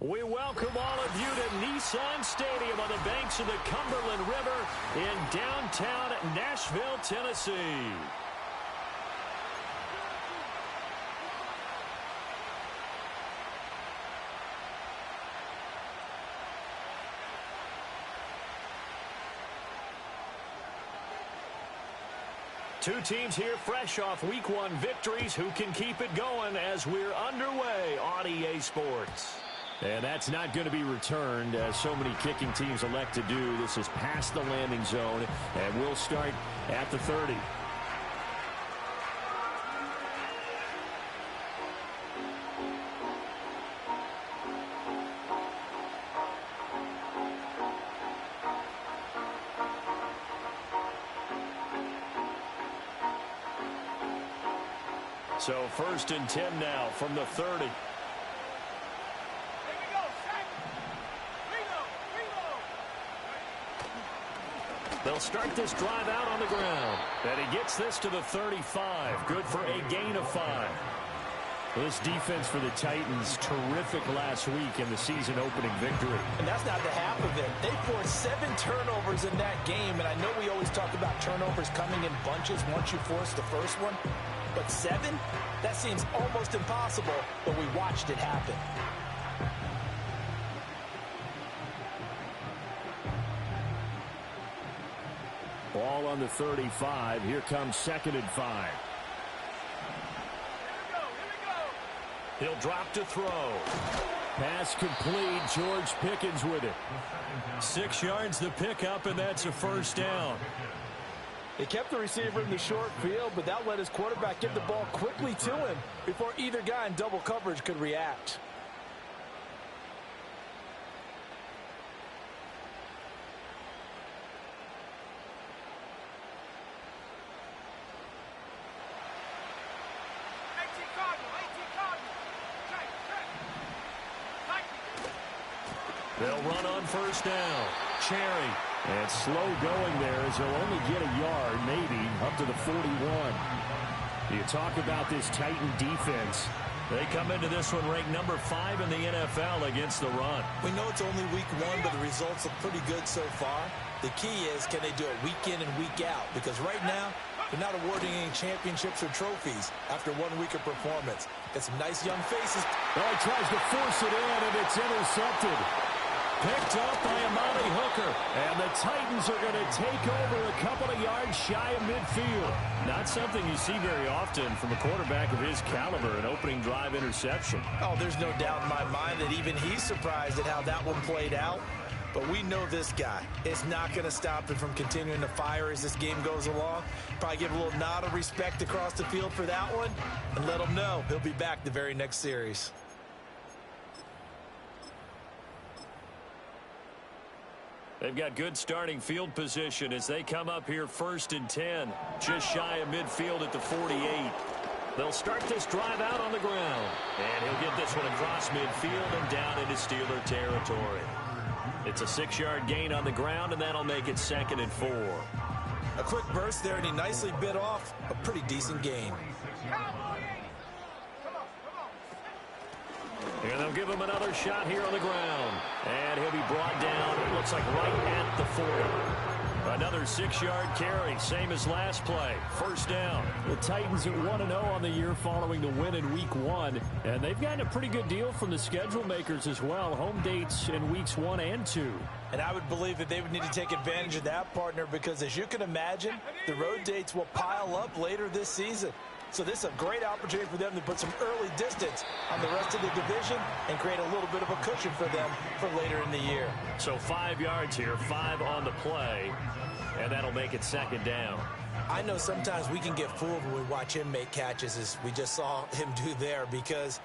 We welcome all of you to Nissan Stadium on the banks of the Cumberland River in downtown Nashville, Tennessee. Two teams here fresh off Week 1 victories. Who can keep it going as we're underway on EA Sports? And that's not going to be returned, as so many kicking teams elect to do. This is past the landing zone, and we'll start at the 30. So 1st and 10 now from the 30. They'll start this drive out on the ground. And he gets this to the 35. Good for a gain of 5. This defense for the Titans, terrific last week in the season opening victory. And that's not the half of it. They forced 7 turnovers in that game. And I know we always talk about turnovers coming in bunches once you force the first one. But 7? That seems almost impossible, but we watched it happen. Ball on the 35. Here comes 2nd and 5. He'll drop to throw. Pass complete. George Pickens with it. 6 yards the pickup, and that's a first down. They kept the receiver in the short field, but that let his quarterback get the ball quickly to him before either guy in double coverage could react. They'll run on first down. Cherry. And slow going there as he'll only get a yard, maybe, up to the 41. You talk about this Titan defense. They come into this one ranked number 5 in the NFL against the run. We know it's only week 1, but the results look pretty good so far. The key is, can they do it week in and week out? Because right now, they're not awarding any championships or trophies after 1 week of performance. Got some nice young faces. Oh, he tries to force it in, and it's intercepted. Picked up by Amani Hooker. And the Titans are going to take over a couple of yards shy of midfield. Not something you see very often from a quarterback of his caliber, an opening drive interception. Oh, there's no doubt in my mind that even he's surprised at how that one played out. But we know this guy is not going to stop him from continuing to fire as this game goes along. Probably give a little nod of respect across the field for that one and let him know he'll be back the very next series. They've got good starting field position as they come up here 1st and 10. Just shy of midfield at the 48. They'll start this drive out on the ground. And he'll get this one across midfield and down into Steeler territory. It's a 6-yard gain on the ground, and that'll make it 2nd and 4. A quick burst there, and he nicely bit off a pretty decent gain. And they'll give him another shot here on the ground. And he'll be brought down, it looks like right at the 40. Another 6-yard carry, same as last play. First down. The Titans at 1-0 on the year following the win in Week 1. And they've gotten a pretty good deal from the schedule makers as well. Home dates in Weeks 1 and 2. And I would believe that they would need to take advantage of that, partner, because as you can imagine, the road dates will pile up later this season. So this is a great opportunity for them to put some early distance on the rest of the division and create a little bit of a cushion for them for later in the year. So 5 yards here, 5 on the play, and that'll make it 2nd down. I know sometimes we can get fooled when we watch him make catches, as we just saw him do there, because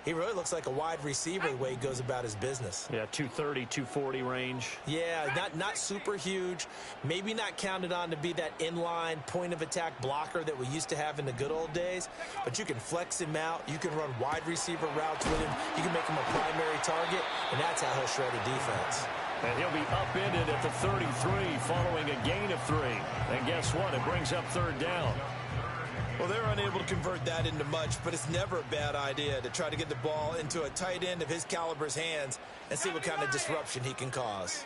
he really looks like a wide receiver the way he goes about his business. Yeah, 230, 240 range. Yeah, not super huge. Maybe not counted on to be that inline point-of-attack blocker that we used to have in the good old days. But you can flex him out. You can run wide receiver routes with him. You can make him a primary target, and that's how he'll shred a defense. And he'll be upended at the 33 following a gain of 3. And guess what? It brings up 3rd down. Well, they're unable to convert that into much, but it's never a bad idea to try to get the ball into a tight end of his caliber's hands and see what kind of disruption he can cause.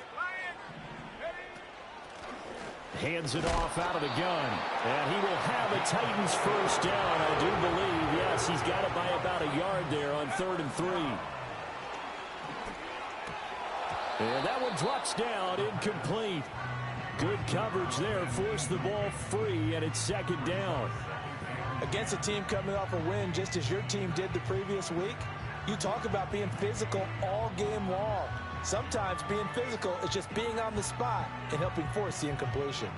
Hands it off out of the gun. And he will have a Titans first down, I do believe. Yes, he's got it by about a yard there on 3rd and 3. And that one drops down, incomplete. Good coverage there, forced the ball free, and it's 2nd down. Against a team coming off a win just as your team did the previous week, you talk about being physical all game long. Sometimes being physical is just being on the spot and helping force the incompletion.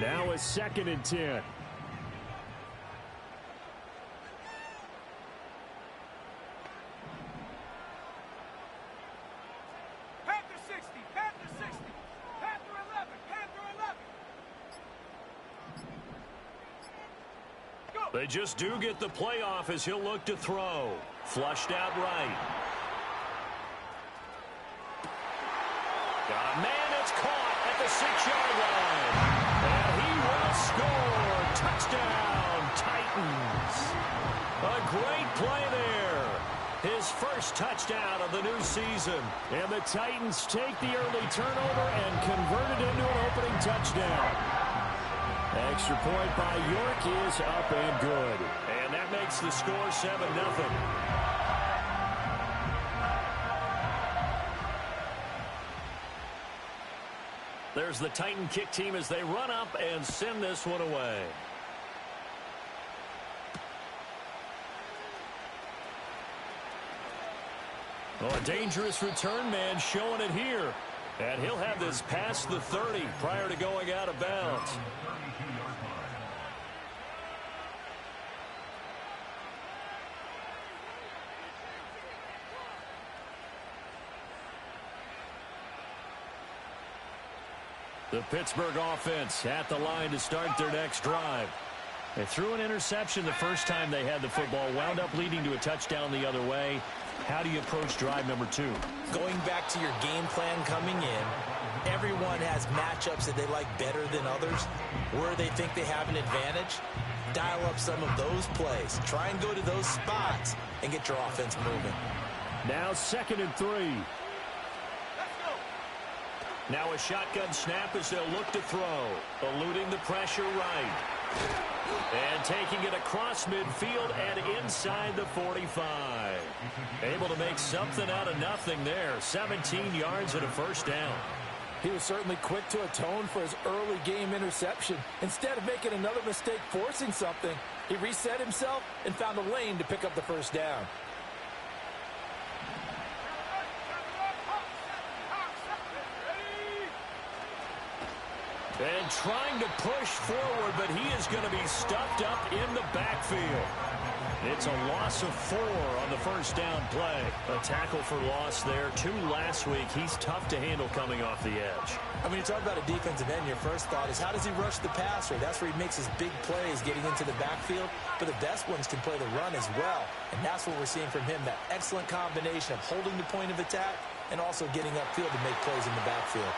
Now a 2nd and 10. They just do get the playoff as he'll look to throw. Flushed out right. Got a man that's caught at the 6-yard line. And he will score. Touchdown, Titans. A great play there. His first touchdown of the new season. And the Titans take the early turnover and convert it into an opening touchdown. Extra point by York is up and good. And that makes the score 7-0. There's the Titan kick team as they run up and send this one away. Oh, a dangerous return man showing it here. And he'll have this past the 30 prior to going out of bounds. The Pittsburgh offense at the line to start their next drive. They threw an interception the first time they had the football, wound up leading to a touchdown the other way. How do you approach drive number 2? Going back to your game plan coming in, everyone has matchups that they like better than others. Where they think they have an advantage, dial up some of those plays. Try and go to those spots and get your offense moving. Now 2nd and 3. Now a shotgun snap as they'll look to throw. Eluding the pressure right. And taking it across midfield and inside the 45. Able to make something out of nothing there. 17 yards and a first down. He was certainly quick to atone for his early game interception. Instead of making another mistake forcing something, he reset himself and found a lane to pick up the first down. And trying to push forward, but he is going to be stuffed up in the backfield. It's a loss of 4 on the first down play. A tackle for loss there. 2 last week. He's tough to handle coming off the edge. I mean, you talk about a defensive end, your first thought is how does he rush the passer? That's where he makes his big plays getting into the backfield. But the best ones can play the run as well. And that's what we're seeing from him, that excellent combination of holding the point of attack and also getting upfield to make plays in the backfield.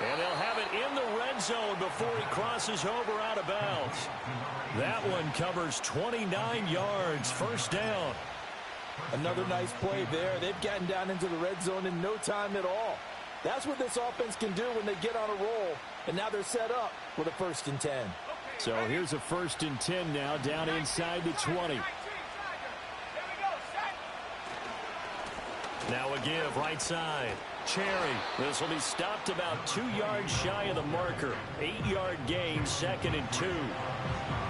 And they'll have it in the red zone before he crosses over out of bounds. That one covers 29 yards. First down. Another nice play there. They've gotten down into the red zone in no time at all. That's what this offense can do when they get on a roll. And now they're set up with a 1st and 10. So here's a 1st and 10 now down inside the 20. Now a give right side. Cherry. This will be stopped about 2 yards shy of the marker. 8-yard gain, 2nd and 2.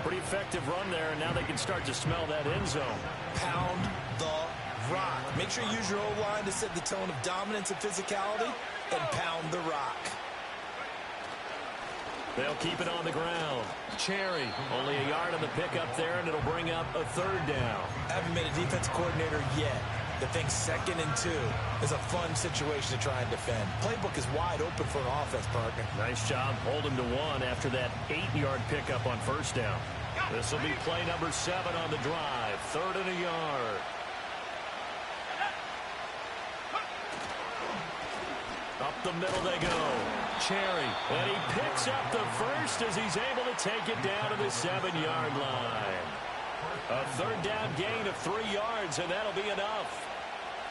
Pretty effective run there, and now they can start to smell that end zone. Pound the rock. Make sure you use your O-line to set the tone of dominance and physicality, and pound the rock. They'll keep it on the ground. Cherry, only a yard on the pickup there, and it'll bring up a 3rd down. I haven't been a defensive coordinator yet. The thing 2nd and 2 is a fun situation to try and defend. Playbook is wide open for an offense, partner. Nice job holding to 1 after that 8-yard pickup on first down. This will be play number 7 on the drive. 3rd and a yard. Up the middle they go. Cherry. And he picks up the first as he's able to take it down to the 7-yard line. A third down gain of 3 yards, and that'll be enough.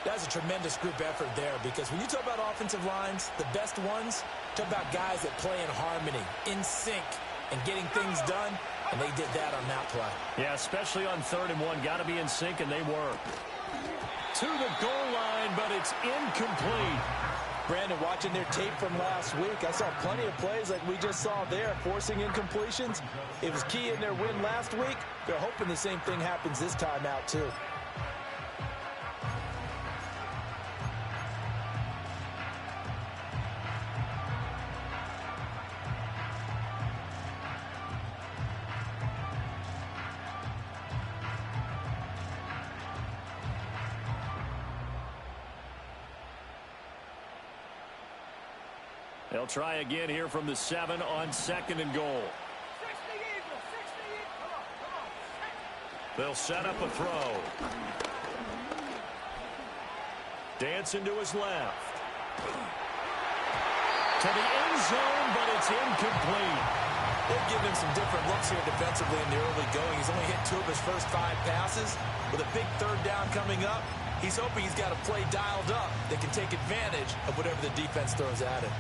That's a tremendous group effort there, because when you talk about offensive lines, the best ones, talk about guys that play in harmony, in sync, and getting things done, and they did that on that play. Yeah, especially on 3rd and 1. Got to be in sync, and they were. To the goal line, but it's incomplete. Brandon, watching their tape from last week, I saw plenty of plays like we just saw there, forcing incompletions. It was key in their win last week. They're hoping the same thing happens this time out, too. They'll try again here from the 7 on 2nd and goal. They'll set up a throw. Dancing to his left. To the end zone, but it's incomplete. They've given him some different looks here defensively in the early going. He's only hit 2 of his first 5 passes. With a big 3rd down coming up, he's hoping he's got a play dialed up that can take advantage of whatever the defense throws at him.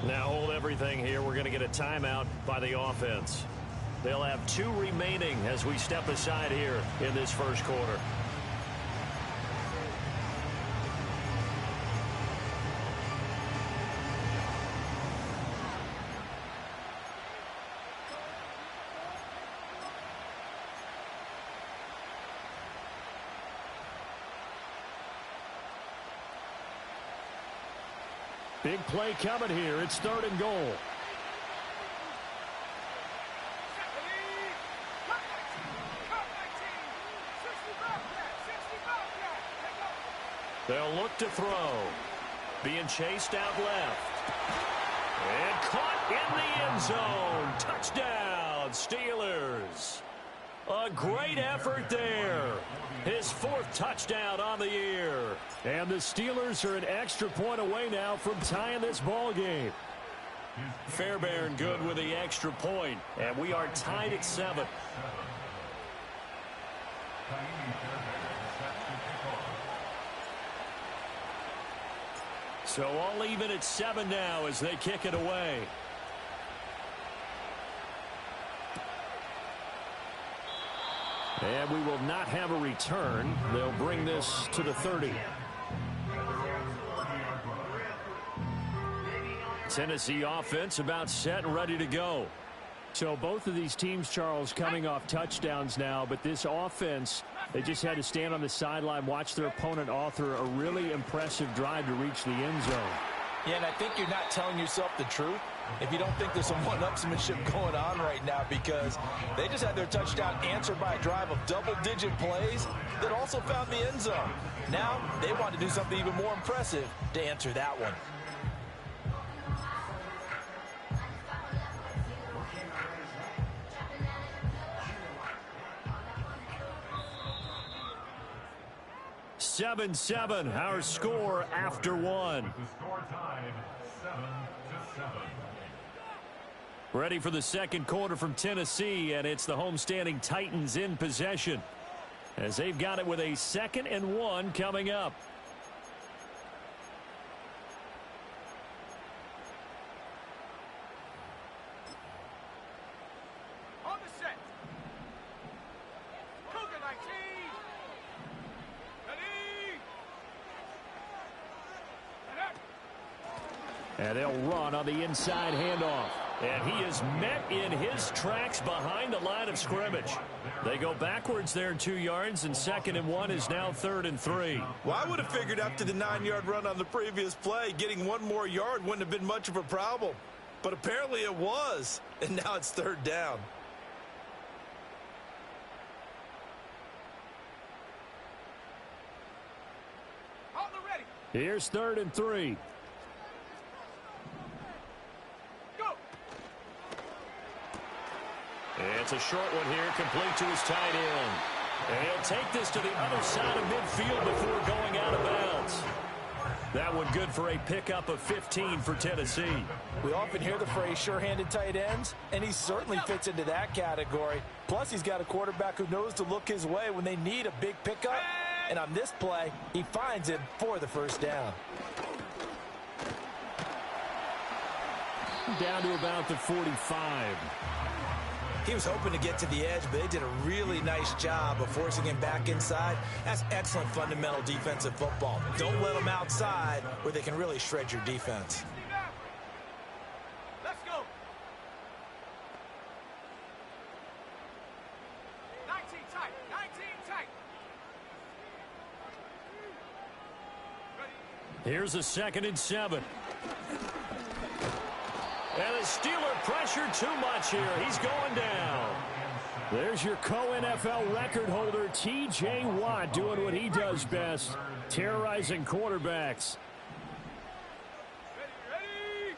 Now hold everything here. We're going to get a timeout by the offense. They'll have 2 remaining as we step aside here in this first quarter. Big play coming here. It's 3rd and goal. They'll look to throw. Being chased out left. And caught in the end zone. Touchdown, Steelers. A great effort there. His 4th touchdown on the year. And the Steelers are an extra point away now from tying this ball game. Fairbairn good with the extra point. And we are tied at 7. So all even at 7 now as they kick it away. And we will not have a return. They'll bring this to the 30. Tennessee offense about set and ready to go. So both of these teams, Charles, coming off touchdowns now, but this offense, they just had to stand on the sideline, watch their opponent author a really impressive drive to reach the end zone. Yeah, and I think you're not telling yourself the truth if you don't think there's some one-upsmanship going on right now, because they just had their touchdown answered by a drive of double-digit plays that also found the end zone. Now they want to do something even more impressive to answer that one. Seven, our score after 1. Ready for the second quarter from Tennessee, and it's the homestanding Titans in possession as they've got it with a 2nd and 1 coming up. On the set. Cougar 19. And they'll run on the inside handoff. And he is met in his tracks behind the line of scrimmage. They go backwards there 2 yards, and 2nd and 1 is now 3rd and 3. Well, I would have figured after the 9-yard run on the previous play, getting 1 more yard wouldn't have been much of a problem. But apparently it was, and now it's 3rd down. Here's 3rd and 3. It's a short one here, complete to his tight end. And he'll take this to the other side of midfield before going out of bounds. That one good for a pickup of 15 for Tennessee. We often hear the phrase sure-handed tight ends, and he certainly fits into that category. Plus, he's got a quarterback who knows to look his way when they need a big pickup. And on this play, he finds him for the first down. Down to about the 45. He was hoping to get to the edge, but they did a really nice job of forcing him back inside. That's excellent fundamental defensive football. Don't let them outside where they can really shred your defense. Let's go. 19 tight. 19 tight. Here's a 2nd and 7. And the Steeler pressure too much here. He's going down. There's your co-NFL record holder, T.J. Watt, doing what he does best, terrorizing quarterbacks. Ready.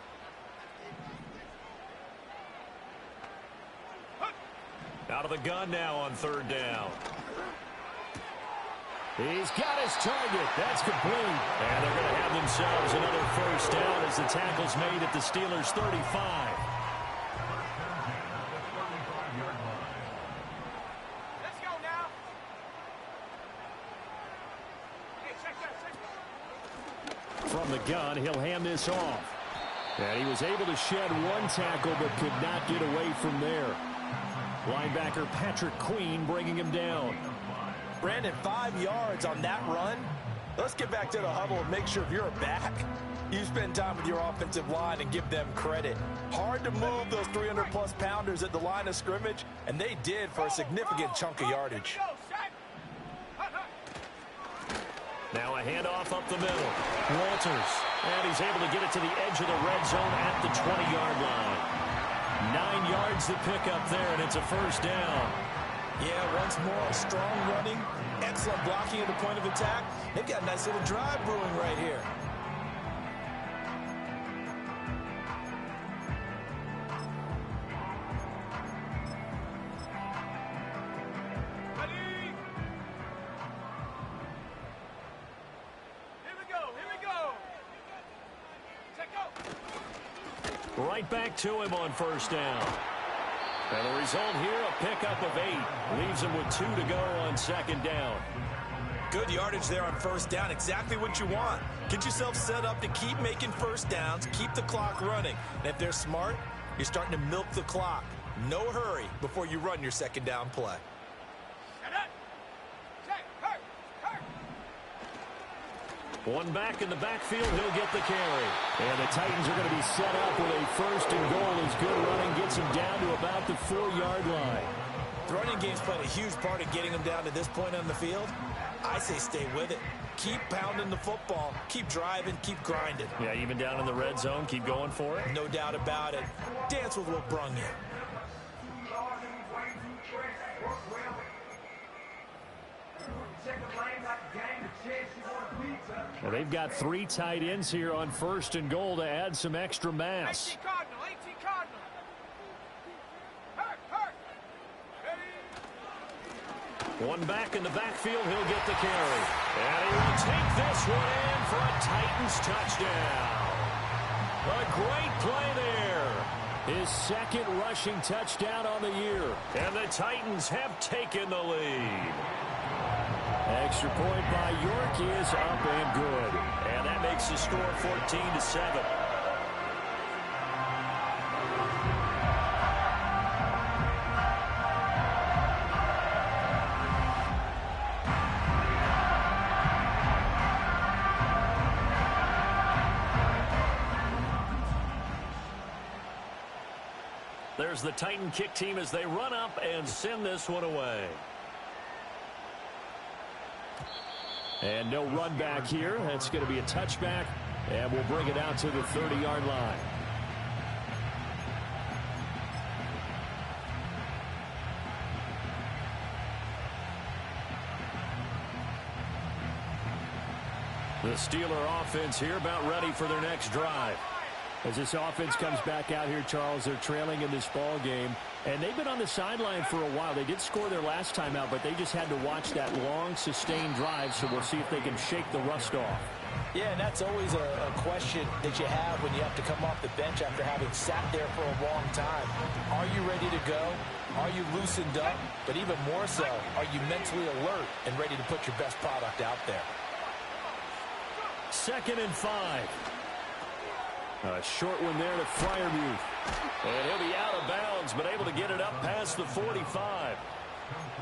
Out of the gun now on 3rd down. He's got his target. That's complete. And they're going to have themselves another first down as the tackle's made at the Steelers' 35. Let's go now. Hey, check that. From the gun, he'll hand this off. And he was able to shed one tackle but could not get away from there. Linebacker Patrick Queen bringing him down. Brandon, 5 yards on that run. Let's get back to the huddle and make sure if you're a back, you spend time with your offensive line and give them credit. Hard to move those 300-plus pounders at the line of scrimmage, and they did for a significant chunk of yardage. Now a handoff up the middle. Walters. And he's able to get it to the edge of the red zone at the 20-yard line. 9 yards to pick up there, and it's a first down. Yeah, once more, strong running, excellent blocking at the point of attack. They've got a nice little drive brewing right here. Ready. Here we go. Check out. Right back to him on first down. And the result here, a pickup of 8. Leaves him with 2 to go on 2nd down. Good yardage there on first down. Exactly what you want. Get yourself set up to keep making first downs, keep the clock running. And if they're smart, you're starting to milk the clock. No hurry before you run your 2nd down play. One back in the backfield, he'll get the carry. And the Titans are going to be set up with a 1st and goal as good running gets him down to about the 4-yard line. The running game's played a huge part in getting them down to this point on the field. I say stay with it. Keep pounding the football. Keep driving. Keep grinding. Yeah, even down in the red zone, keep going for it. No doubt about it. Dance with what brung you. Well, they've got 3 tight ends here on 1st and goal to add some extra mass. 18 Cardinal. Hurt. Ready. One back in the backfield, he'll get the carry. And he will take this one in for a Titans touchdown. A great play there. His 2nd rushing touchdown on the year. And the Titans have taken the lead. Extra point by York is up and good. And that makes the score 14-7. There's the Titan kick team as they run up and send this one away. And no run back here. That's going to be a touchback, and we'll bring it out to the 30-yard line. The Steeler offense here about ready for their next drive. As this offense comes back out here, Charles, they're trailing in this ball game. And they've been on the sideline for a while. They did score their last time out, but they just had to watch that long, sustained drive, so we'll see if they can shake the rust off. Yeah, and that's always a question that you have when you have to come off the bench after having sat there for a long time. Are you ready to go? Are you loosened up? But even more so, are you mentally alert and ready to put your best product out there? 2nd and 5. A short one there to Freiermuth. And he'll be out of bounds, but able to get it up past the 45.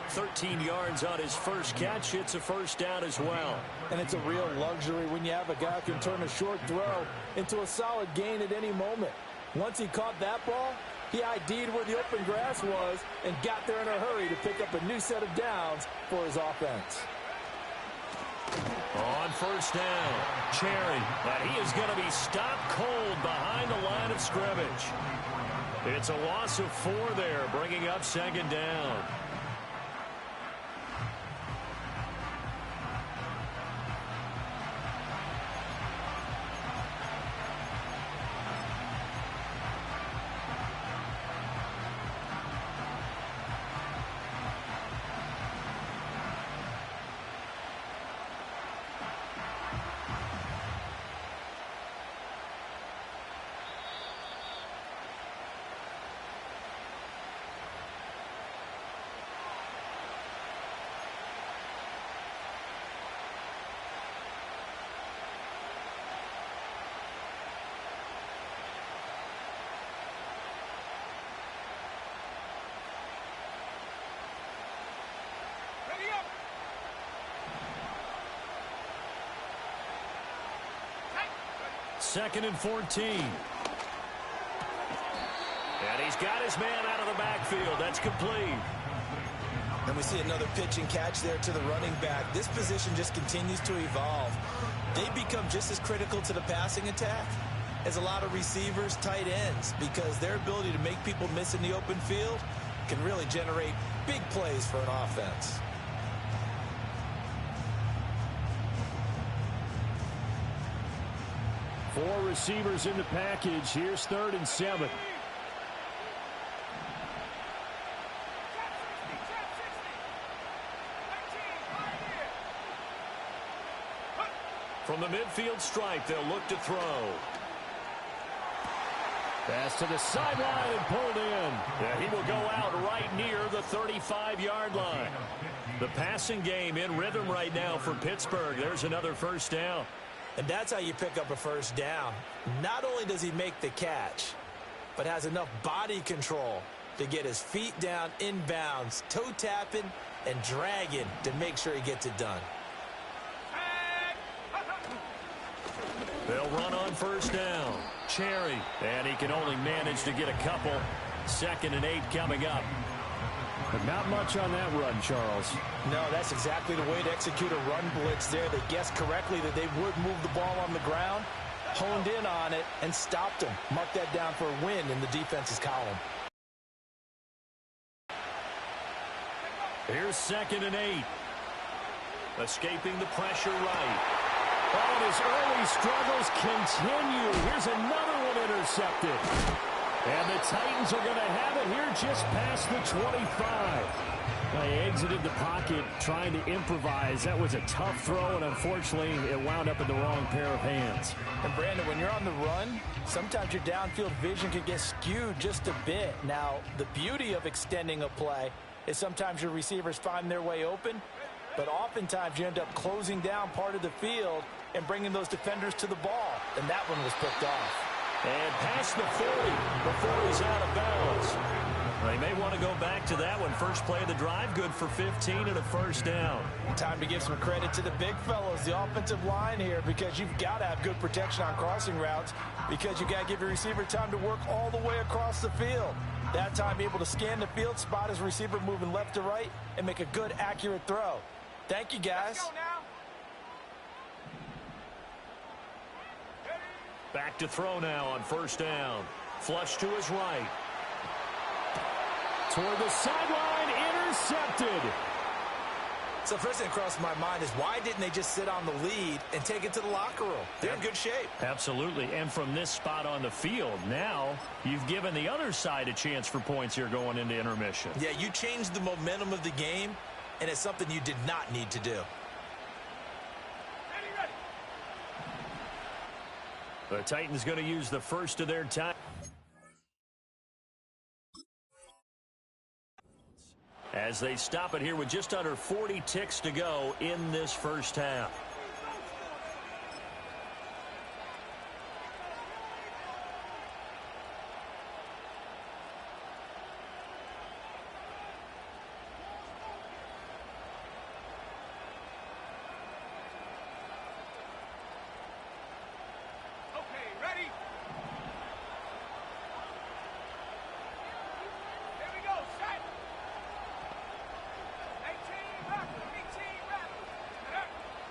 13 yards on his first catch. It's a first down as well. And it's a real luxury when you have a guy who can turn a short throw into a solid gain at any moment. Once he caught that ball, he ID'd where the open grass was and got there in a hurry to pick up a new set of downs for his offense. On first down, Cherry, but he is going to be stopped cold behind the line of scrimmage. It's a loss of 4 there, bringing up 2nd down. Ready up. 2nd and 14. And he's got his man out of the backfield. That's complete. And we see another pitch and catch there to the running back. This position just continues to evolve. They become just as critical to the passing attack as a lot of receivers, tight ends, because their ability to make people miss in the open field can really generate big plays for an offense. Four receivers in the package. Here's 3rd and 7. From the midfield stripe, they'll look to throw. Pass to the sideline and pulled in. Yeah, he will go out right near the 35-yard line. The passing game in rhythm right now for Pittsburgh. There's another first down. And that's how you pick up a first down. Not only does he make the catch, but has enough body control to get his feet down inbounds, toe tapping and dragging to make sure he gets it done. They'll run on first down. Cherry, and he can only manage to get a couple. 2nd and 8 coming up. But not much on that run, Charles. No, that's exactly the way to execute a run blitz there. They guessed correctly that they would move the ball on the ground, honed in on it, and stopped him. Mark that down for a win in the defense's column. Here's 2nd and 8. Escaping the pressure right. Oh, and his early struggles continue. Here's another one intercepted. And the Titans are going to have it here just past the 25. They exited the pocket trying to improvise. That was a tough throw, and unfortunately, it wound up in the wrong pair of hands. And, Brandon, when you're on the run, sometimes your downfield vision can get skewed just a bit. Now, the beauty of extending a play is sometimes your receivers find their way open, but oftentimes you end up closing down part of the field and bringing those defenders to the ball. And that one was picked off. And past the 40 before he's out of bounds. They may want to go back to that one. First play of the drive, good for 15 and a first down. Time to give some credit to the big fellows, the offensive line here, because you've got to have good protection on crossing routes, because you got to give your receiver time to work all the way across the field. That time able to scan the field, spot his receiver moving left to right, and make a good, accurate throw. Thank you, guys. Let's go now. Back to throw now on first down. Flush to his right. Toward the sideline, intercepted. So first thing that crossed my mind is why didn't they just sit on the lead and take it to the locker room? They're in good shape. Absolutely. And from this spot on the field, now you've given the other side a chance for points here going into intermission. Yeah, you changed the momentum of the game, and it's something you did not need to do. Ready, ready. The Titans going to use the first of their time. As they stop it here with just under 40 ticks to go in this first half. Okay, ready. Here we go, set. 18 rapid, 18 rapid.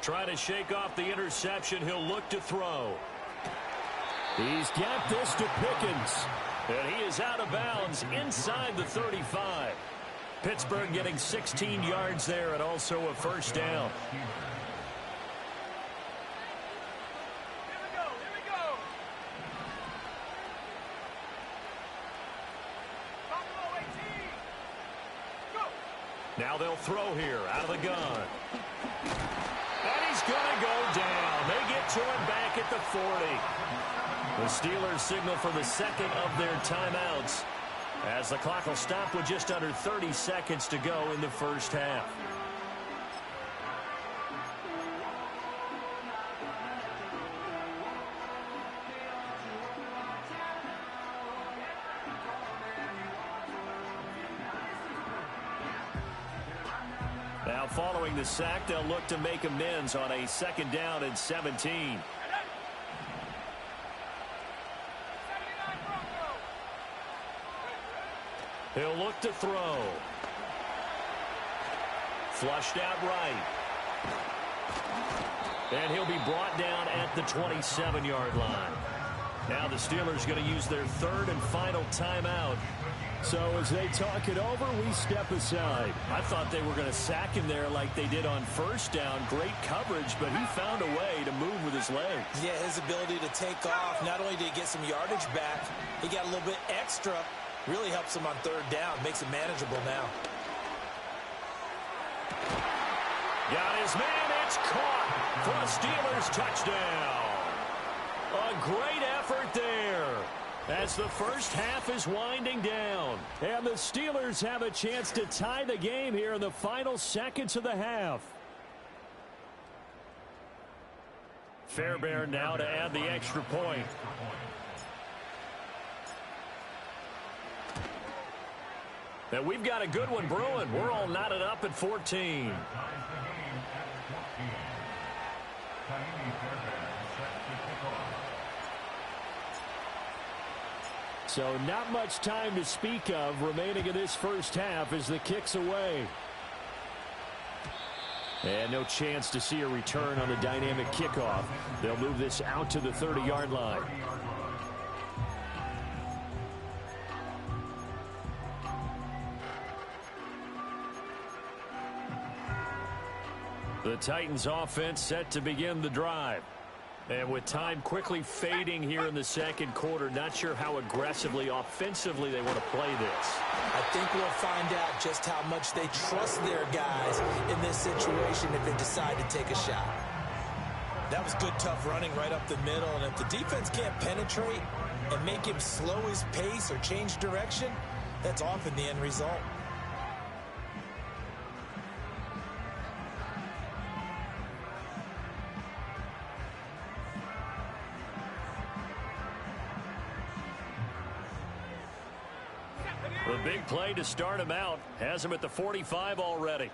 Trying to shake off the interception. He'll look to throw. He's got this to Pickens. And he is out of bounds inside the 35. Pittsburgh getting 16 yards there and also a first down. Here we go, here we go. Buffalo 18. Go. Now they'll throw here out of the gun. And he's going to go down. They get to him back at the 40. The Steelers signal for the second of their timeouts as the clock will stop with just under 30 seconds to go in the first half. Now following the sack, they'll look to make amends on a second down and 17. 79 Bronco. He'll look to throw. Flushed out right. And he'll be brought down at the 27-yard line. Now the Steelers going to use their third and final timeout. So as they talk it over, we step aside. I thought they were going to sack him there like they did on first down. Great coverage, but he found a way to move with his legs. Yeah, his ability to take off, not only did he get some yardage back, he got a little bit extra. Really helps him on third down, makes it manageable now. Got his man, it's caught for a Steelers touchdown. A great effort there as the first half is winding down. And the Steelers have a chance to tie the game here in the final seconds of the half. Fairbairn now to add the extra point. And we've got a good one brewing. We're all knotted up at 14. So not much time to speak of remaining in this first half as the kick's away. And no chance to see a return on a dynamic kickoff. They'll move this out to the 30-yard line. The Titans offense set to begin the drive. And with time quickly fading here in the second quarter, not sure how aggressively, offensively they want to play this. I think we'll find out just how much they trust their guys in this situation if they decide to take a shot. That was good, tough running right up the middle, and if the defense can't penetrate and make him slow his pace or change direction, that's often the end result. The big play to start him out has him at the 45 already.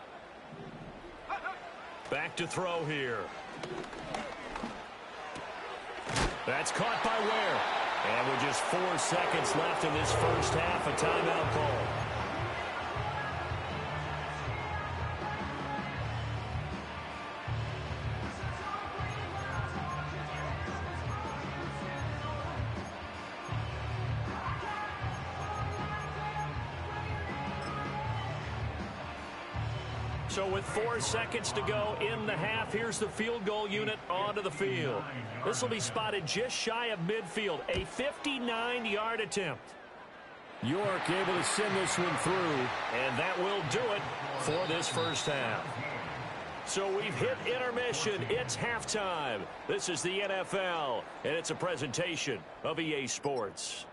Back to throw here. That's caught by Ware. And with just 4 seconds left in this first half, a timeout call. So with 4 seconds to go in the half, here's the field goal unit onto the field. This will be spotted just shy of midfield, a 59-yard attempt. York able to send this one through. And that will do it for this first half. So we've hit intermission. It's halftime. This is the NFL, and it's a presentation of EA Sports.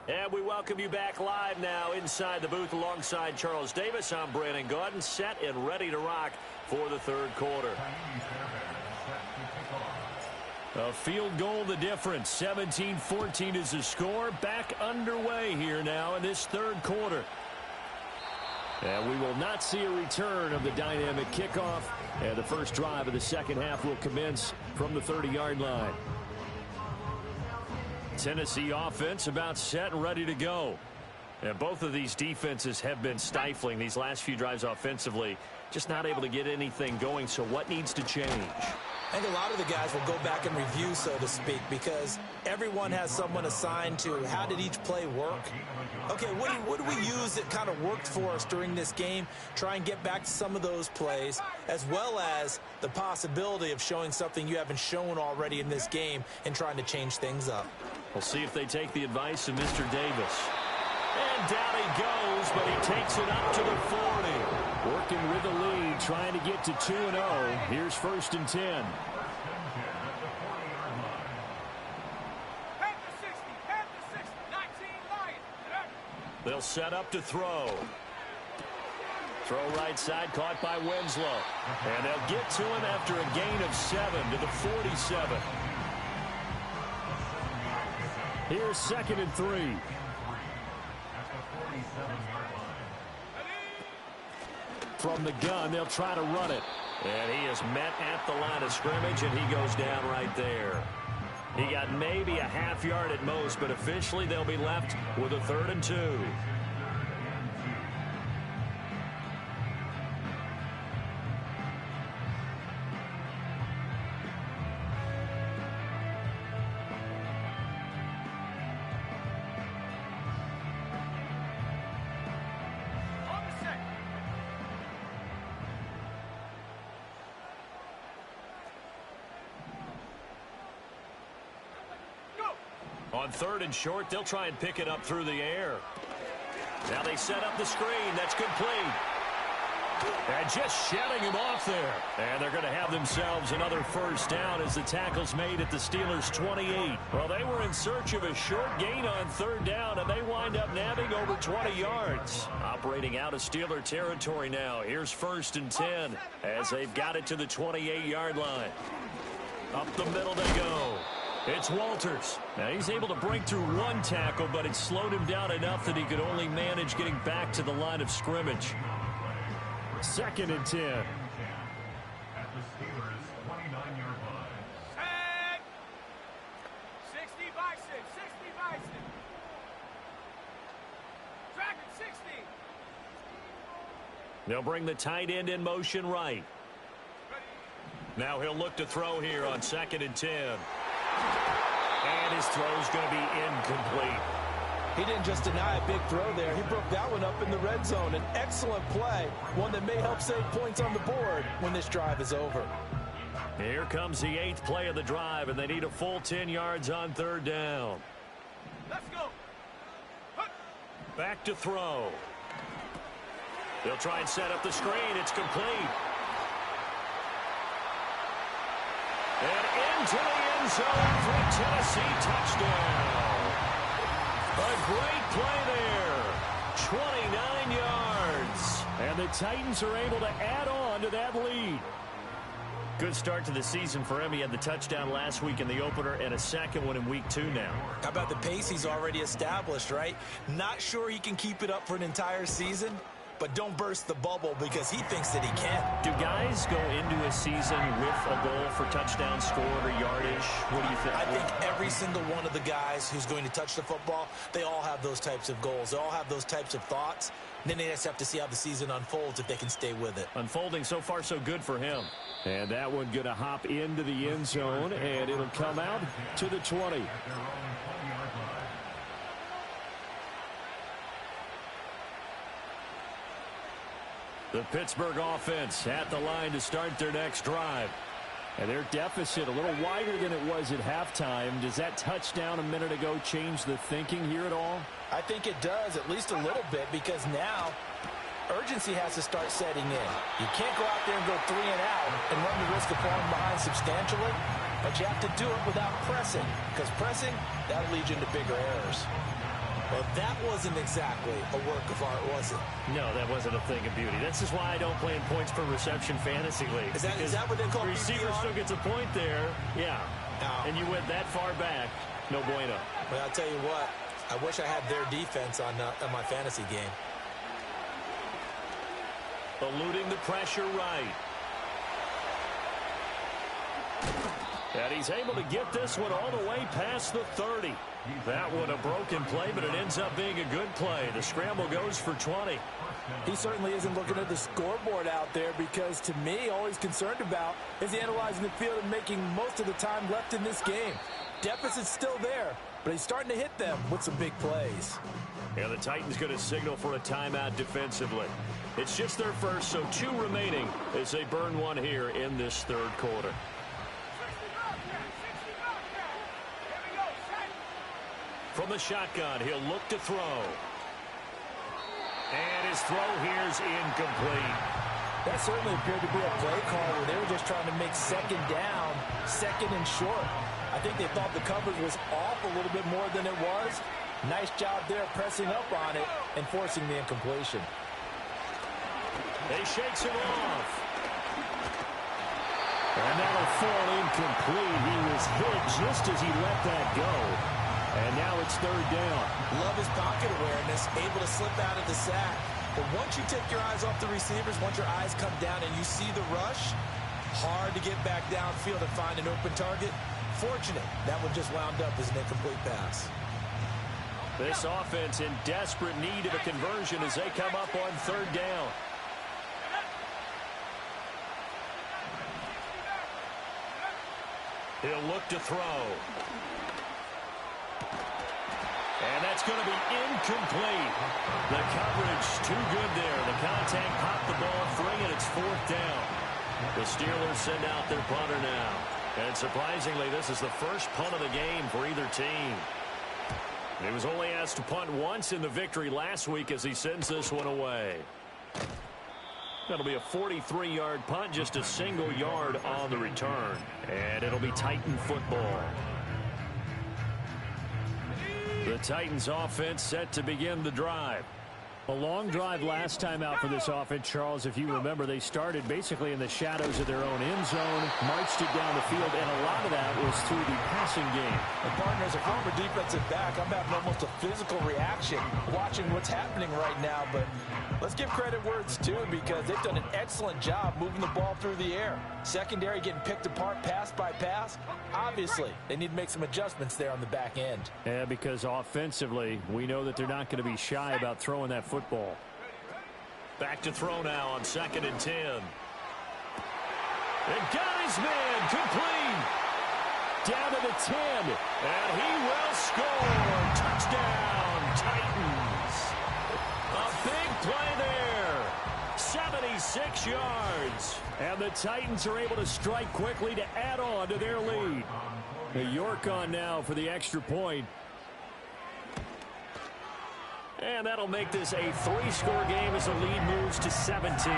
And we welcome you back live now inside the booth alongside Charles Davis. I'm Brandon Gaudin, set and ready to rock for the third quarter. A field goal the difference. 17-14 is the score. Back underway here now in this third quarter. And we will not see a return of the dynamic kickoff. And the first drive of the second half will commence from the 30-yard line. Tennessee offense about set and ready to go. And both of these defenses have been stifling these last few drives offensively. Just not able to get anything going. So what needs to change? I think a lot of the guys will go back and review, so to speak, because everyone has someone assigned to how did each play work. Okay, what do we use that kind of worked for us during this game? Try and get back to some of those plays, as well as the possibility of showing something you haven't shown already in this game and trying to change things up. We'll see if they take the advice of Mr. Davis. And down he goes, but he takes it up to the 40. Working with the lead, trying to get to 2-0. Here's 1st and 10. Head to 60, head to 60, 19 Lions. They'll set up to throw. Throw right side, caught by Winslow. And they'll get to him after a gain of 7 to the 47. Here's 2nd and 3. From the gun, they'll try to run it. And he is met at the line of scrimmage, and he goes down right there. He got maybe a half yard at most, but officially they'll be left with a 3rd and 2. On 3rd and short, they'll try and pick it up through the air. Now they set up the screen. That's complete. And just shedding him off there. And they're going to have themselves another first down as the tackle's made at the Steelers' 28. Well, they were in search of a short gain on 3rd down, and they wind up nabbing over 20 yards. Operating out of Steeler territory now. Here's 1st and 10 as they've got it to the 28-yard line. Up the middle they go. It's Walters. Now he's able to break through one tackle, but it slowed him down enough that he could only manage getting back to the line of scrimmage. 2nd and 10. Set. 60 by 6, 60 by 6. Track it, 60. They'll bring the tight end in motion right. Now he'll look to throw here on 2nd and 10. And his throw's going to be incomplete. He didn't just deny a big throw there. He broke that one up in the red zone. An excellent play, one that may help save points on the board when this drive is over. Here comes the 8th play of the drive, and they need a full 10 yards on 3rd down. Let's go. Back to throw. They'll try and set up the screen. It's complete. And into the end zone for a Tennessee touchdown. A great play there. 29 yards. And the Titans are able to add on to that lead. Good start to the season for him. He had the touchdown last week in the opener and a second one in week 2 now. How about the pace he's already established, right? Not sure he can keep it up for an entire season, but don't burst the bubble because he thinks that he can. Do guys go into a season with a goal for touchdown scored or yardage? What do you think? I think every single one of the guys who's going to touch the football, they all have those types of goals. They all have those types of thoughts. And then they just have to see how the season unfolds if they can stay with it. Unfolding so far so good for him. And that one going to hop into the end zone, and it'll come out to the 20. The Pittsburgh offense at the line to start their next drive. And their deficit a little wider than it was at halftime. Does that touchdown a minute ago change the thinking here at all? I think it does, at least a little bit, because now urgency has to start setting in. You can't go out there and go 3 and out and run the risk of falling behind substantially, but you have to do it without pressing, because pressing, that'll lead you into bigger errors. Well, that wasn't exactly a work of art, was it? No, that wasn't a thing of beauty. This is why I don't play in points per reception fantasy league. Is that what they call receiver PPR? still gets a point there. Yeah. No. And you went that far back. No bueno. Well, I'll tell you what. I wish I had their defense on my fantasy game. Eluding the pressure right. And he's able to get this one all the way past the 30. That one a broken play, but it ends up being a good play. The scramble goes for 20. He certainly isn't looking at the scoreboard out there because, to me, all he's concerned about is analyzing the field and making most of the time left in this game. Deficit's still there, but he's starting to hit them with some big plays. And the Titans going to signal for a timeout defensively. It's just their first, so 2 remaining as they burn one here in this third quarter. From the shotgun, he'll look to throw. And his throw here's incomplete. That certainly appeared to be a play call where they were just trying to make second down, second and short. I think they thought the coverage was off a little bit more than it was. Nice job there pressing up on it and forcing the incompletion. He shakes him off. And that'll fall incomplete. He was hit just as he let that go. And now it's third down. Love his pocket awareness, able to slip out of the sack. But once you take your eyes off the receivers, once your eyes come down and you see the rush, hard to get back downfield and find an open target. Fortunate, that one just wound up as an incomplete pass. This offense in desperate need of a conversion as they come up on third down. He'll look to throw. And that's going to be incomplete. The coverage too good there. The contact popped the ball free, and it's fourth down. The Steelers send out their punter now. And surprisingly, this is the first punt of the game for either team. He was only asked to punt once in the victory last week as he sends this one away. That'll be a 43-yard punt, just a single yard on the return. And it'll be Titan football. The Titans offense set to begin the drive. A long drive last time out for this offense, Charles. If you remember, they started basically in the shadows of their own end zone, marched it down the field, and a lot of that was through the passing game. And partner, as a former defensive back, I'm having almost a physical reaction watching what's happening right now. But let's give credit where it's due because they've done an excellent job moving the ball through the air. Secondary getting picked apart pass by pass. Obviously, they need to make some adjustments there on the back end. Yeah, because offensively, we know that they're not going to be shy about throwing that football. Back to throw now on 2nd and 10. And got his man complete. Down to the 10. And he will score. Touchdown, Titans. A big play there. 76 yards. And the Titans are able to strike quickly to add on to their lead. York on now for the extra point. And that'll make this a 3-score game as the lead moves to 17.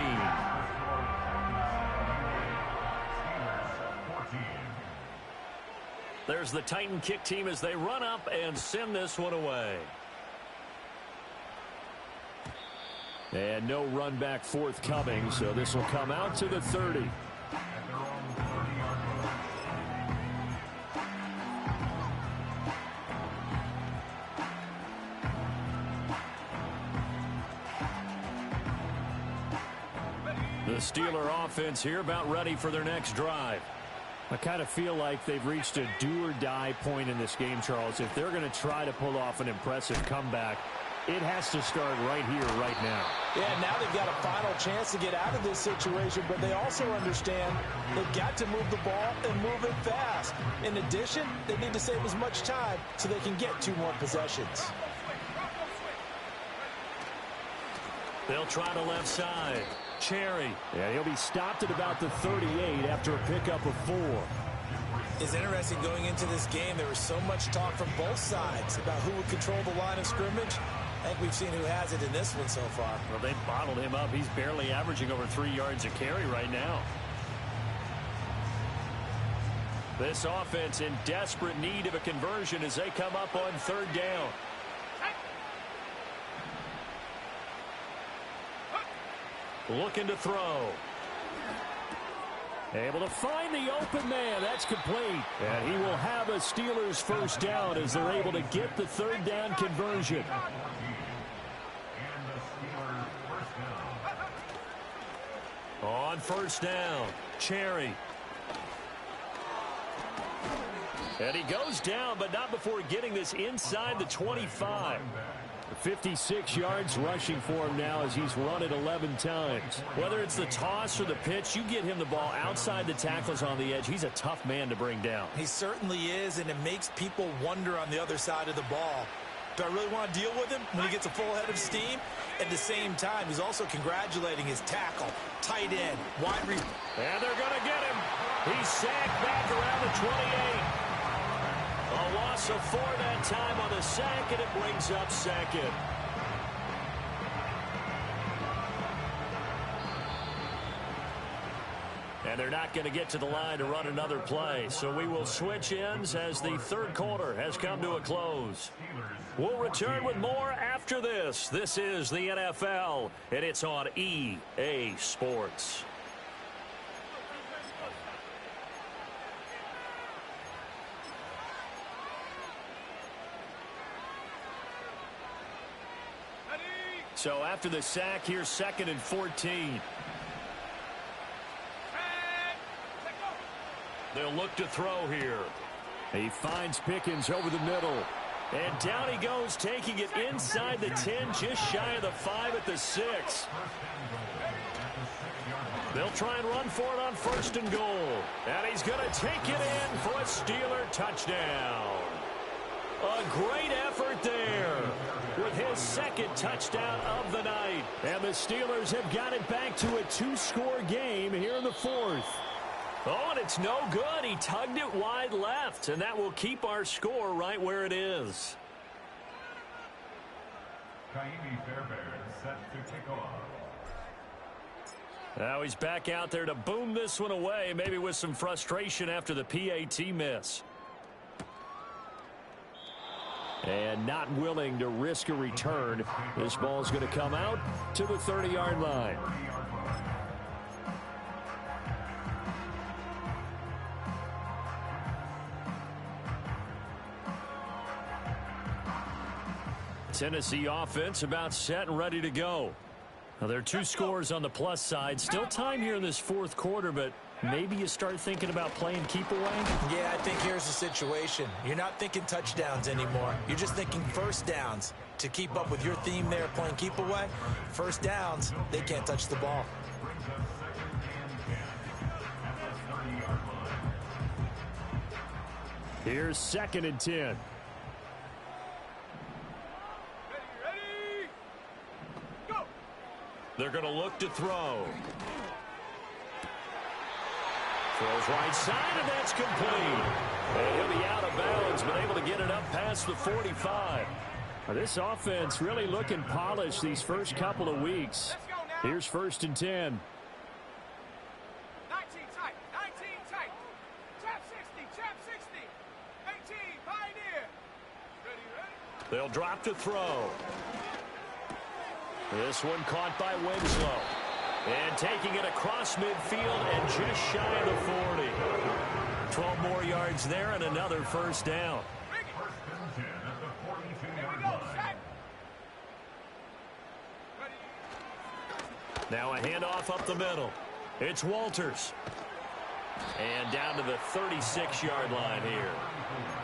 There's the Titan kick team as they run up and send this one away. And no run back forthcoming, so this will come out to the 30. The Steeler offense here about ready for their next drive. I kind of feel like they've reached a do-or-die point in this game, Charles. If they're going to try to pull off an impressive comeback, it has to start right here, right now. Yeah, now they've got a final chance to get out of this situation, but they also understand they've got to move the ball and move it fast. In addition, they need to save as much time so they can get 2 more possessions. They'll try the left side. Cherry. Yeah, he'll be stopped at about the 38 after a pickup of 4. It's interesting going into this game. There was so much talk from both sides about who would control the line of scrimmage. I think we've seen who has it in this one so far. Well, they've bottled him up. He's barely averaging over 3 yards a carry right now. This offense in desperate need of a conversion as they come up on 3rd down. Looking to throw. Able to find the open man. That's complete. And he will have a Steelers first down as they're able to get the 3rd down conversion. On 1st down, Cherry. And he goes down, but not before getting this inside the 25. 56 yards rushing for him now as he's run it 11 times. Whether it's the toss or the pitch, you get him the ball outside the tackles on the edge. He's a tough man to bring down. He certainly is, and it makes people wonder on the other side of the ball. Do I really want to deal with him when he gets a full head of steam? At the same time, he's also congratulating his tackle, tight end, wide receiver. And they're going to get him. He's sacked back around the 28. A loss of 4 that time on the sack, and it brings up 2nd. And they're not going to get to the line to run another play. So we will switch ends as the 3rd quarter has come to a close. We'll return with more after this. This is the NFL, and it's on EA Sports. So after the sack, here's 2nd and 14. They'll look to throw here. He finds Pickens over the middle. And down he goes, taking it inside the 10, just shy of the 5 at the 6. They'll try and run for it on 1st and goal. And he's going to take it in for a Steeler touchdown. A great effort there with his 2nd touchdown of the night. And the Steelers have got it back to a 2-score game here in the 4th. Oh, and it's no good. He tugged it wide left, and that will keep our score right where it is. Set to kick off. Now he's back out there to boom this one away, maybe with some frustration after the PAT miss. And not willing to risk a return. This ball's going to come out to the 30-yard line. Tennessee offense about set and ready to go. Now there are 2 scores on the plus side. Still time here in this 4th quarter, but maybe you start thinking about playing keep away? Yeah, I think here's the situation. You're not thinking touchdowns anymore. You're just thinking 1st downs. To keep up with your theme there, playing keep away, 1st downs, they can't touch the ball. Here's 2nd and 10. They're going to look to throw. Throws right side, and that's complete. And he'll be out of bounds, but able to get it up past the 45. This offense really looking polished these first couple of weeks. Here's 1st and 10. 19 tight, 19 tight. Trap 60, trap 60. 18, Pioneer. Ready. They'll drop to throw. This one caught by Winslow. And taking it across midfield and just shy of the 40. 12 more yards there and another 1st down. Now a handoff up the middle. It's Walters. And down to the 36-yard line here.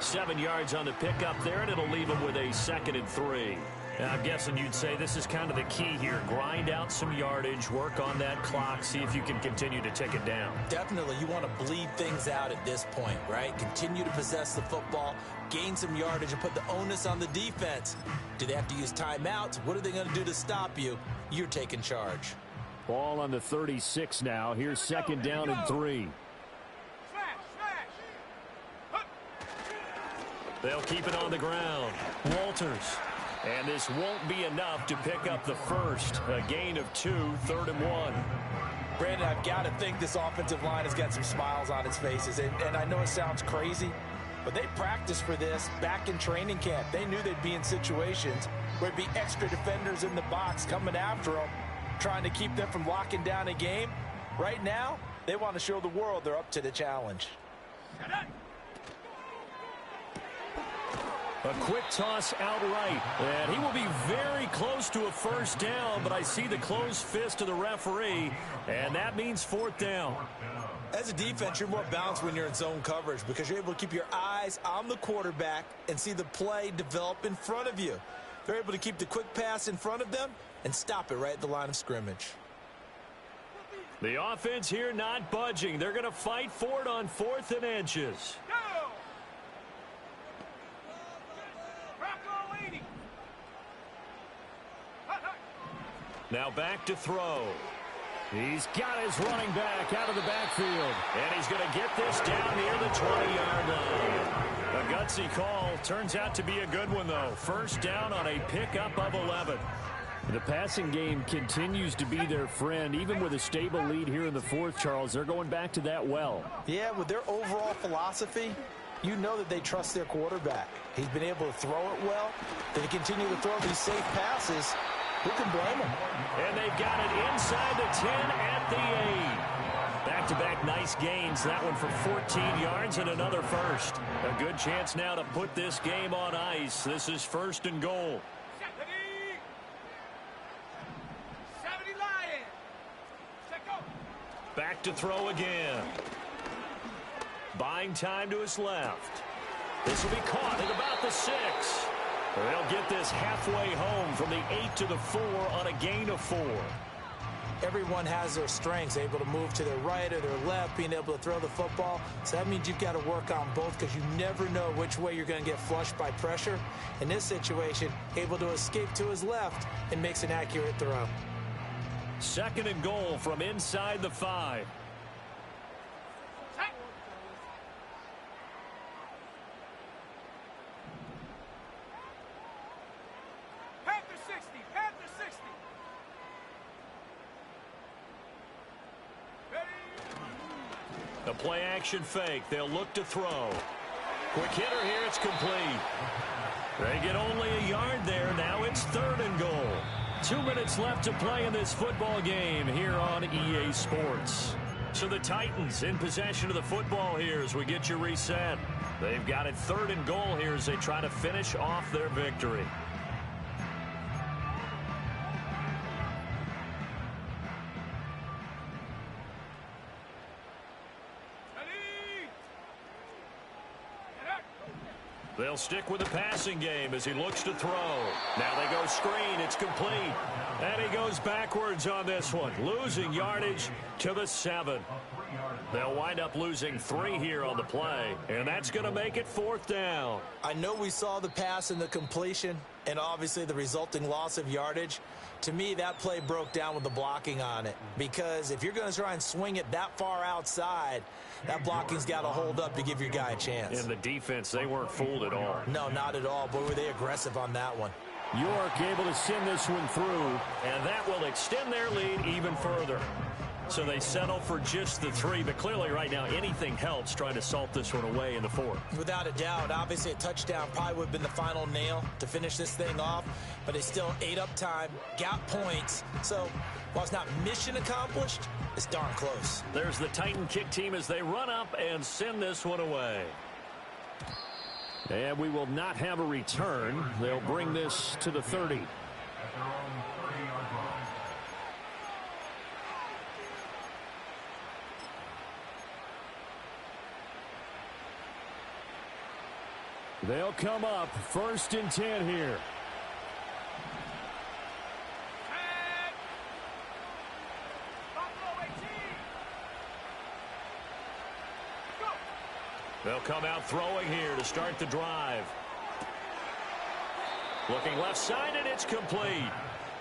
7 yards on the pickup there, and it'll leave him with a 2nd and 3. Now, I'm guessing you'd say this is kind of the key here. Grind out some yardage, work on that clock, see if you can continue to take it down. Definitely, you want to bleed things out at this point, right? Continue to possess the football, gain some yardage, and put the onus on the defense. Do they have to use timeouts? What are they going to do to stop you? You're taking charge. Ball on the 36 now. Here's 2nd down and 3. They'll keep it on the ground. Walters. And this won't be enough to pick up the first. A gain of 2, 3rd and 1. Brandon, I've got to think this offensive line has got some smiles on its faces. And I know it sounds crazy, but they practiced for this back in training camp. They knew they'd be in situations where there'd be extra defenders in the box coming after them, trying to keep them from locking down a game. Right now, they want to show the world they're up to the challenge. A quick toss outright, and he will be very close to a first down, but I see the closed fist of the referee, and that means 4th down. As a defense, you're more balanced when you're in zone coverage because you're able to keep your eyes on the quarterback and see the play develop in front of you. They're able to keep the quick pass in front of them and stop it right at the line of scrimmage. The offense here not budging. They're going to fight for it on 4th and inches. Now back to throw. He's got his running back out of the backfield. And he's going to get this down near the 20-yard line. A gutsy call. Turns out to be a good one, though. First down on a pickup of 11. The passing game continues to be their friend. Even with a stable lead here in the 4th, Charles, they're going back to that well. Yeah, with their overall philosophy, you know that they trust their quarterback. He's been able to throw it well. They continue to throw these safe passes. Who can blame them? And they've got it inside the 10 at the 8. Back-to-back nice gains. That one for 14 yards and another first. A good chance now to put this game on ice. This is 1st and goal. 70 Lions. Set go. Back to throw again. Buying time to his left. This will be caught at about the 6. They'll get this halfway home from the 8 to the 4 on a gain of 4. Everyone has their strengths, able to move to their right or their left, being able to throw the football. So that means you've got to work on both because you never know which way you're going to get flushed by pressure. In this situation, able to escape to his left and makes an accurate throw. 2nd and goal from inside the 5. A play-action fake. They'll look to throw. Quick hitter here. It's complete. They get only a yard there. Now it's 3rd and goal. 2 minutes left to play in this football game here on EA Sports. So the Titans in possession of the football here as we get you reset. They've got it 3rd and goal here as they try to finish off their victory. They'll stick with the passing game as he looks to throw. Now they go screen. It's complete. And he goes backwards on this one, losing yardage to the 7. They'll wind up losing 3 here on the play, and that's going to make it 4th down. I know we saw the pass and the completion and obviously the resulting loss of yardage. To me, that play broke down with the blocking on it because if you're going to try and swing it that far outside, that blocking's got to hold up to give your guy a chance. In the defense, they weren't fooled at all. No, not at all. Boy, were they aggressive on that one. York able to send this one through. And that will extend their lead even further. So they settle for just the 3, but clearly right now anything helps trying to salt this one away in the 4th. Without a doubt, obviously a touchdown probably would have been the final nail to finish this thing off, but they still ate up time, got points. So while it's not mission accomplished, it's darn close. There's the Titan kick team as they run up and send this one away. And we will not have a return. They'll bring this to the 30. They'll come up 1st and 10 here. They'll come out throwing here to start the drive. Looking left side, and it's complete.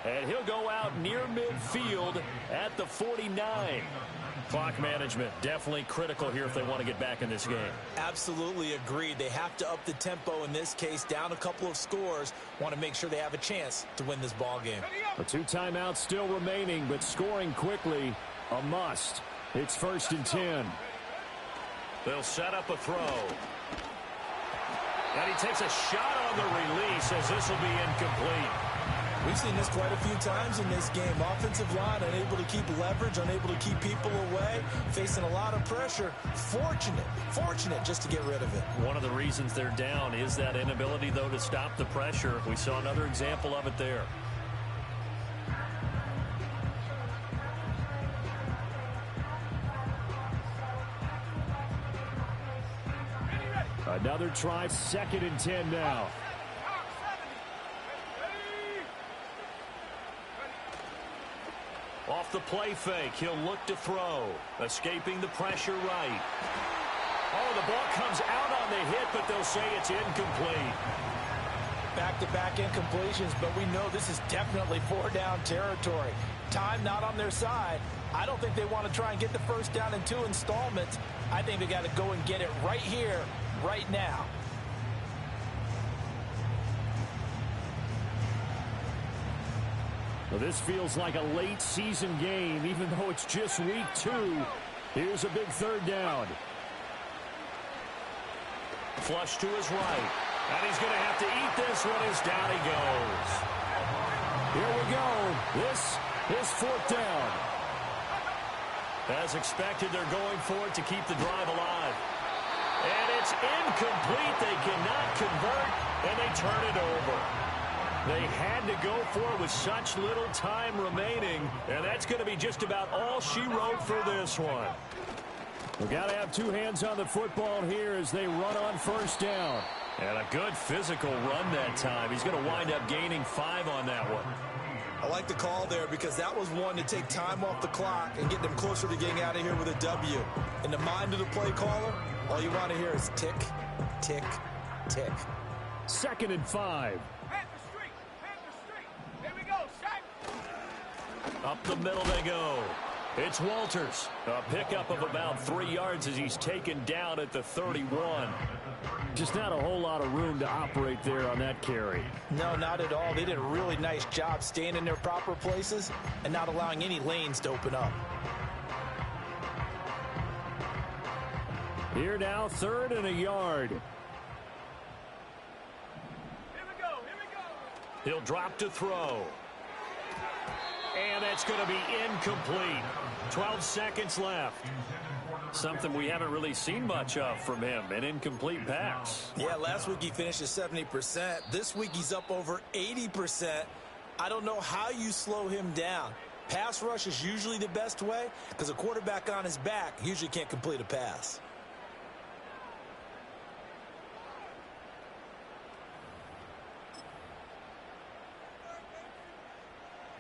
And he'll go out near midfield at the 49. Clock management definitely critical here if they want to get back in this game. Absolutely agreed. They have to up the tempo in this case, down a couple of scores. Want to make sure they have a chance to win this ball game. A 2 timeouts still remaining, but scoring quickly a must. It's 1st and 10. They'll set up a throw. And he takes a shot on the release as this will be incomplete. We've seen this quite a few times in this game. Offensive line unable to keep leverage, unable to keep people away, facing a lot of pressure. Fortunate just to get rid of it. One of the reasons they're down is that inability, though, to stop the pressure. We saw another example of it there. Another try, 2nd and 10 now. Off the play fake, he'll look to throw. Escaping the pressure right. Oh, the ball comes out on the hit, but they'll say it's incomplete. Back-to-back incompletions, but we know this is definitely 4-down territory. Time not on their side. I don't think they want to try and get the first down in 2 installments. I think they got to go and get it right here, right now. Well, this feels like a late season game, even though it's just week 2. Here's a big 3rd down. Flush to his right. And he's going to have to eat this one as down he goes. Here we go. This is 4th down. As expected, they're going for it to keep the drive alive. And it's incomplete. They cannot convert, and they turn it over. They had to go for it with such little time remaining, and that's going to be just about all she wrote for this one. We've got to have 2 hands on the football here as they run on 1st down. And a good physical run that time. He's going to wind up gaining 5 on that one. I like the call there because that was one to take time off the clock and get them closer to getting out of here with a W. In the mind of the play caller, all you want to hear is tick, tick, tick. 2nd and 5. Panther Street. Here we go, Shaq. Up the middle they go. It's Walters. A pickup of about 3 yards as he's taken down at the 31. Just not a whole lot of room to operate there on that carry. No, not at all. They did a really nice job staying in their proper places and not allowing any lanes to open up. Here now, 3rd and a yard. Here we go. He'll drop to throw. And that's going to be incomplete. 12 seconds left. Something we haven't really seen much of from him, an incomplete pass. Yeah, last week he finished at 70%. This week he's up over 80%. I don't know how you slow him down. Pass rush is usually the best way because a quarterback on his back usually can't complete a pass.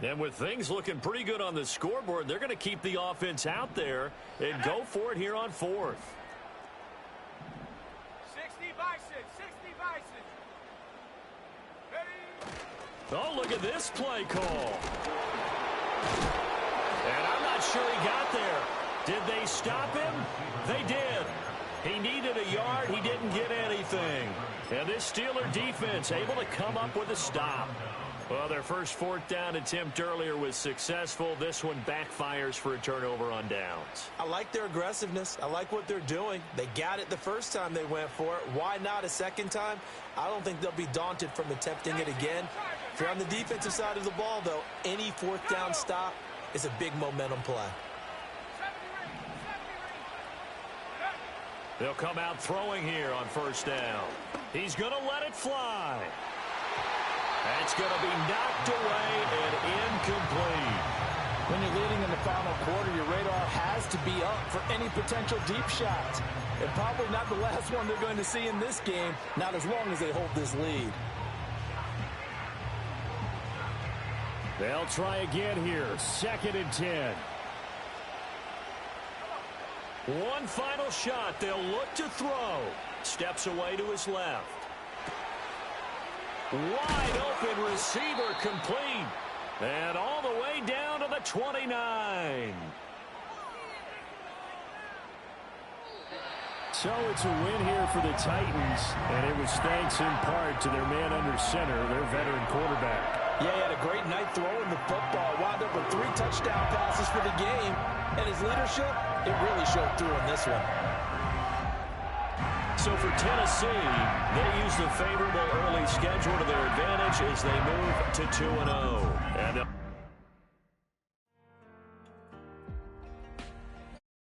And with things looking pretty good on the scoreboard, they're going to keep the offense out there and go for it here on 4th. 60 Bison. Ready? Oh, look at this play call. And I'm not sure he got there. Did they stop him? They did. He needed a yard. He didn't get anything. And this Steeler defense able to come up with a stop. Well, their first 4th down attempt earlier was successful. This one backfires for a turnover on downs. I like their aggressiveness. I like what they're doing. They got it the first time they went for it. Why not a second time? I don't think they'll be daunted from attempting it again. If you're on the defensive side of the ball, though, any 4th down stop is a big momentum play. They'll come out throwing here on 1st down. He's going to let it fly. That's going to be knocked away and incomplete. When you're leading in the final quarter, your radar has to be up for any potential deep shots. And probably not the last one they're going to see in this game, not as long as they hold this lead. They'll try again here. 2nd and 10. One final shot. They'll look to throw. Steps away to his left. Wide open receiver complete. And all the way down to the 29. So it's a win here for the Titans, and it was thanks in part to their man under center, their veteran quarterback. Yeah, he had a great night throwing the football. Wound up with 3 touchdown passes for the game. And his leadership, it really showed through in this one. So for Tennessee, they use the favorable early schedule to their advantage as they move to 2-0. And